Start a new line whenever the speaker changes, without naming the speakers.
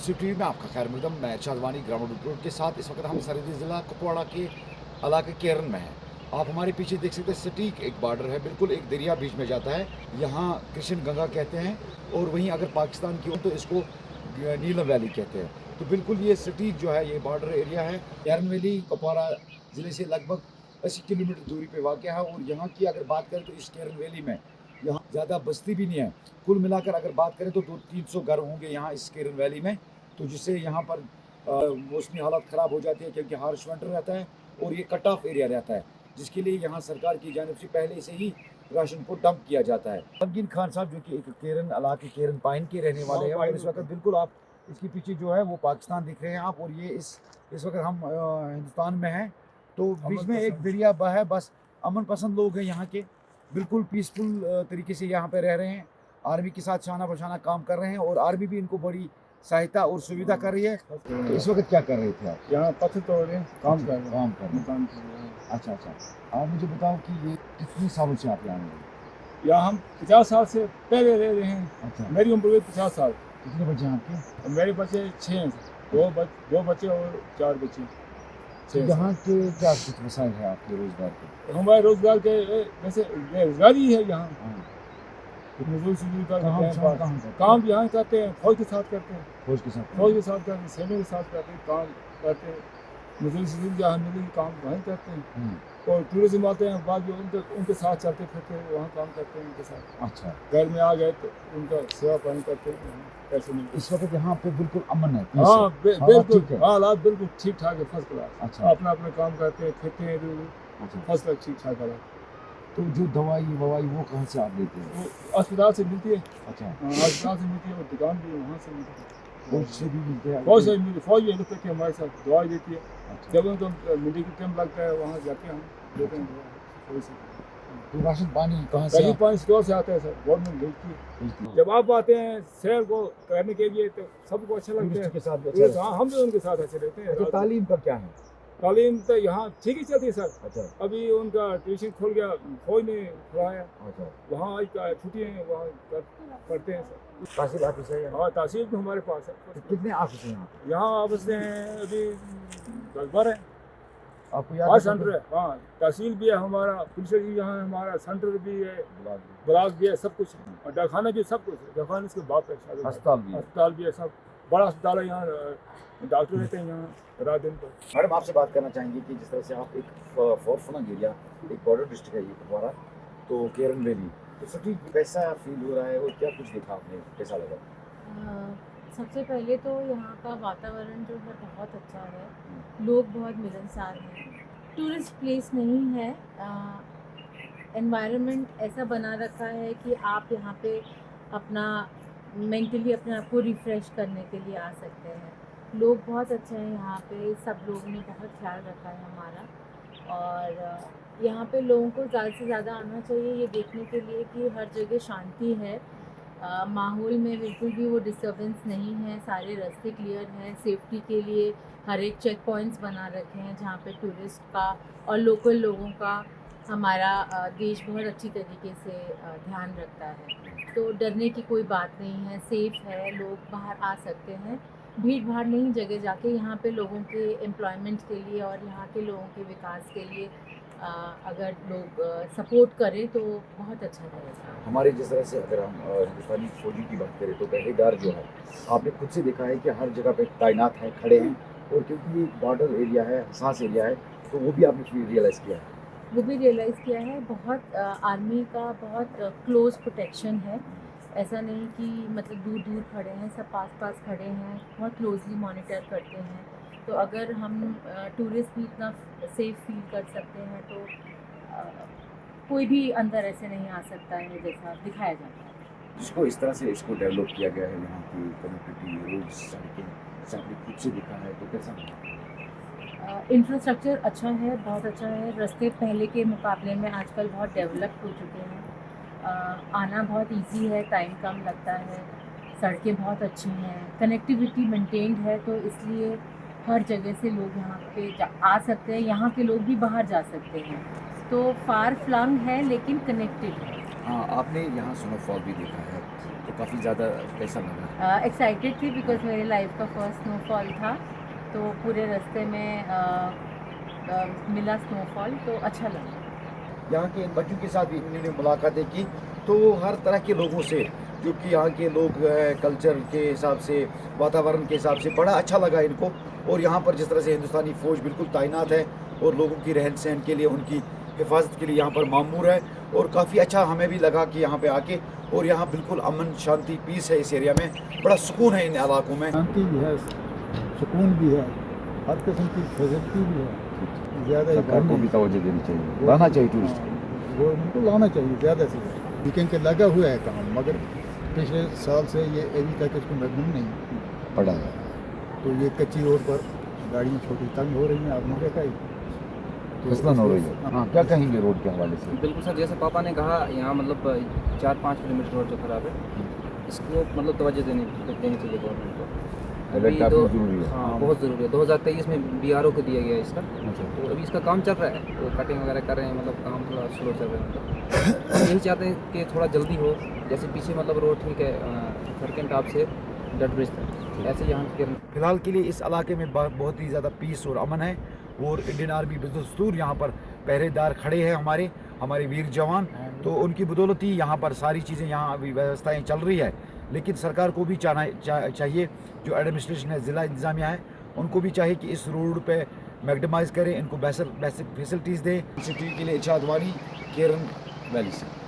दूसरी टीवी में आपका खैर मकदम। मैं शाहजवानी ग्राउंड रिपोर्ट के साथ इस वक्त हम सरहदी ज़िला कुपवाड़ा के इलाके केरन में हैं। आप हमारे पीछे देख सकते हैं, सटीक एक बॉर्डर है, बिल्कुल एक दरिया बीच में जाता है। यहाँ कृष्ण गंगा कहते हैं, और वहीं अगर पाकिस्तान की हो तो इसको नीलम वैली कहते हैं। तो बिल्कुल ये सटीक जो है, ये बॉर्डर एरिया है। केरन वैली कुपवाड़ा ज़िले से लगभग 80 किलोमीटर दूरी पे वाक़ है। और यहाँ की अगर बात करें तो इस केरन वैली में यहाँ ज़्यादा बस्ती भी नहीं है। कुल मिलाकर अगर बात करें तो 200-300 घर होंगे यहाँ इस केरन वैली में। तो जिससे यहाँ पर मौसमी हालत ख़राब हो जाती है, क्योंकि हार्श विंटर रहता है और ये कट ऑफ एरिया रहता है, जिसके लिए यहाँ सरकार की जानिब से पहले से ही राशन को डंप किया जाता है। तमकीन खान साहब जो कि एक केरन इलाके केरन पाइन के रहने वाले हैं, और इस वक्त बिल्कुल आप इसके पीछे जो है वो पाकिस्तान दिख रहे हैं आप, और ये इस वक्त हम हिंदुस्तान में हैं। तो बीच में एक दरिया है, बस अमन पसंद लोग हैं यहाँ के, बिल्कुल पीसफुल तरीके से यहाँ पे रह रहे हैं। आर्मी के साथ शाना बशाना काम कर रहे हैं, और आर्मी भी इनको बड़ी सहायता और सुविधा कर रही है। तो इस वक्त क्या कर रहे थे आप?
यहाँ पत्थर तोड़ रहे हैं, काम कर रहे
काम कर रहे हैं।
हैं।
अच्छा। आप मुझे बताओ कि ये कितने सालों से आप यहाँ हैं?
यहाँ हम 50 साल से पहले रह रहे हैं।
अच्छा।
मेरी उम्र हुई 50 साल।
कितने बच्चे हैं आपके?
और मेरे बच्चे 6 हैं, दो बच्चे और 4 बच्चे।
तो यहाँ के क्या कुछ मसाइल है आपके रोजगार के?
हमारे रोजगार के वैसे बेरोजगारी है यहाँ।
हाँ।
मजदूर शजूर का
कहाँ
काम यहाँ करते हैं, फौज के साथ करते हैं,
फौज के साथ
फौज के साथ करते हैं, सेना के साथ करते हैं, काम करते हैं। मजदूर शजूर जहाँ मिले काम वहीं करते हैं। और टूरिज्म आते हैं, बाद में उनके साथ चलते फिरते वहाँ काम करते हैं उनके साथ।
अच्छा।
घर में आ गए तो उनका सेवा पानी करते हैं, पैसे मिलते हैं।
इस वक्त यहाँ पे बिल्कुल अमन है,
हाँ बिल्कुल,
ठीक है।
हालात बिल्कुल ठीक ठाक है, फर्स्ट क्लास।
अच्छा।
अपना अपना काम करते हैं, फिरते हैं,
अच्छा।
फर्स्ट क्लास ठीक ठाक हालात।
तो जो दवाई वो कहाँ से आप लेते हैं?
वो अस्पताल से मिलती है।
अच्छा।
अस्पताल से मिलती है, और दुकान भी वहाँ से मिलती है।
फौज से भी मिलते हैं?
फौज से मिलती, फौज भी रुक के हमारे साथ दवाई देती है।
अच्छा।
जब उनको मेडिकल कैंप लगता है वहाँ जाते हैं, हम लेते हैं फौज से।
तो राशन पानी कहाँ से?
कहीं पानी स्टोर से आता है सर, गवर्नमेंट भेजती है। जब आप आते हैं शहर को करने के लिए तो सबको अच्छा लगता है
के साथ?
हाँ, हम भी उनके साथ अच्छे रहते हैं।
अच्छा, तालीम का क्या है?
तालीम तो यहाँ ठीक ही चलती है सर।
अच्छा।
अभी उनका ट्यूशन खुल गया, फौज ने खुलाया,
अच्छा।
वहाँ आज छुट्टी है, वहाँ पढ़ते हैं सर।
तहसील ऑफिस है?
हाँ, तहसील भी हमारे पास है।
तो कितने ऑफिस हैं यहाँ?
यहाँ ऑफिस हैं अभी 10-12 है।
आपको याद
हाँ,
है?
सेंटर है। हाँ, तहसील भी है हमारा, पुलिस भी यहाँ है हमारा, सेंटर भी है, ब्लॉक भी है, सब कुछ है। और डाकखाना भी, सब कुछ है। डाकखाना इसके बाप है, अस्पताल भी है, सब बड़ा अस्पताल है यहाँ। डॉक्टर रहते हैं यहाँ रात दिन पर।
मैडम, आपसे बात करना चाहेंगे कि जिस तरह से आप एक फॉरफनग एरिया, एक बॉर्डर डिस्ट्रिक्ट है ये कुपवाड़ा, तो केरन वैली, तो सटीक कैसा फील हो रहा है और क्या कुछ देखा आपने, कैसा लगा?
सबसे पहले तो यहाँ का वातावरण जो है बहुत अच्छा है, लोग बहुत मिलनसार हैं, टूरिस्ट प्लेस नहीं है। एनवायरनमेंट ऐसा बना रखा है कि आप यहाँ पे अपना मेंटली अपने आप को रिफ़्रेश करने के लिए आ सकते हैं। लोग बहुत अच्छे हैं यहाँ पे, सब लोगों ने बहुत ख्याल रखा है हमारा। और यहाँ पे लोगों को ज़्यादा से ज़्यादा आना चाहिए ये देखने के लिए कि हर जगह शांति है, माहौल में बिल्कुल भी वो डिस्टर्बेंस नहीं है, सारे रास्ते क्लियर हैं। सेफ्टी के लिए हर एक चेक पॉइंट्स बना रखे हैं जहाँ पे टूरिस्ट का और लोकल लोगों का हमारा देश बहुत अच्छी तरीके से ध्यान रखता है। तो डरने की कोई बात नहीं है, सेफ़ है, लोग बाहर आ सकते हैं, भीड़ भाड़ नहीं जगह जाके। यहाँ पे लोगों के एम्प्लॉयमेंट के लिए और यहाँ के लोगों के विकास के लिए अगर लोग सपोर्ट करें तो बहुत अच्छा रहेगा।
हमारे जिस तरह से अगर हम हिंदुस्तानी फौजी की बात करें तो पहरेदार जो है, आपने खुद से देखा है कि हर जगह पे तैनात है, खड़े हैं, और क्योंकि ये बॉर्डर एरिया है, हसास एरिया है, तो वो भी आपने रियलाइज़ किया है?
वो भी रियलाइज़ किया है। बहुत आर्मी का बहुत क्लोज़ प्रोटेक्शन है, ऐसा नहीं कि मतलब दूर दूर खड़े हैं, सब पास पास खड़े हैं, बहुत क्लोजली मॉनिटर करते हैं। तो अगर हम टूरिस्ट भी इतना सेफ फील कर सकते हैं तो कोई भी अंदर ऐसे नहीं आ सकता है जैसा दिखाया जाता है।
जिसको इस तरह से इसको डेवलप किया गया है, यहाँ की कनेक्टिविटी, रोड्स, सड़कें, आपने खुद से देखा है, तो कैसा लगा?
इंफ्रास्ट्रक्चर अच्छा है, बहुत अच्छा है। रास्ते पहले के मुकाबले में आजकल बहुत डेवलप हो चुके हैं। आना बहुत इजी है, टाइम कम लगता है, सड़कें बहुत अच्छी हैं, कनेक्टिविटी मेंटेन्ड है, तो इसलिए हर जगह से लोग यहाँ पे आ सकते हैं, यहाँ के लोग भी बाहर जा सकते हैं। तो फार फ्लंग है लेकिन कनेक्टेड है।
हाँ, आपने यहाँ स्नोफॉल भी देखा है, तो काफ़ी ज़्यादा कैसा लगा?
एक्साइटेड थी बिकॉज मेरे लाइफ का फर्स्ट स्नोफॉल था, तो पूरे रास्ते में मिला स्नोफॉल, तो अच्छा लगा।
यहाँ के इन बच्चों के साथ भी इन्होंने मुलाकातें की, तो हर तरह के लोगों से, जो कि यहाँ के लोग कल्चर के हिसाब से, वातावरण के हिसाब से बड़ा अच्छा लगा इनको। और यहाँ पर जिस तरह से हिंदुस्तानी फ़ौज बिल्कुल तैनात है और लोगों की रहन सहन के लिए, उनकी हिफाजत के लिए यहाँ पर मामूर है, और काफ़ी अच्छा हमें भी लगा कि यहाँ पे आके, और यहाँ बिल्कुल अमन शांति पीस है इस एरिया में, बड़ा सुकून है इन इलाकों में।
शांति भी है, सुकून भी है, हर किस्म की फैसिलिटी भी है। ज़्यादा
सरकार को भी तवज्जो देनी चाहिए, लाना चाहिए टूरिस्ट को।
वो उनको लाना चाहिए ज़्यादा से ज़्यादा। वीकेंड के लगा हुआ है काम, मगर पिछले साल से ये अभी तक इसको मैगजीन नहीं
पड़ा
तो ये कच्ची रोड पर गाड़ियाँ छोटी तंग हो रही हैं, आपने देखा ही।
फिसलन हो रही है। हाँ, क्या कहेंगे रोड के हवाले से?
बिल्कुल सर, जैसे पापा ने कहा, यहाँ मतलब 4-5 किलोमीटर रोड जो खराब है, इसको मतलब तवज्जो देनी चाहिए गवर्नमेंट को। अभी
काफ़ी
तो
ज़रूरी है।
हाँ, बहुत ज़रूरी है। 2023 में BRO को दिया गया है इसका,
अच्छा।
तो अभी इसका काम चल रहा है, तो कटिंग वगैरह कर रहे हैं, मतलब काम थोड़ा स्लो चल रहा है। मतलब हम यही चाहते हैं कि थोड़ा जल्दी हो, जैसे पीछे मतलब रोड ठीक है, सरकन टॉप से डट ब्रिज तक, ऐसे यहाँ के
फिलहाल के लिए इस इलाके में बहुत ही ज़्यादा पीस और अमन है, और इंडियन आर्मी बदस्तूर यहाँ पर पहरेदार खड़े हैं, हमारे वीर जवान, तो उनकी बदौलत ही यहाँ पर सारी चीज़ें, यहाँ अभी व्यवस्थाएं चल रही है। लेकिन सरकार को भी चाहिए, जो एडमिनिस्ट्रेशन है, ज़िला इंतज़ामिया है, उनको भी चाहिए कि इस रोड पे मैग्डमाइज़ करें, इनको बेसिक फैसिलिटीज़ दें। सिटी के लिए इरशाद वानी, केरन वैली से।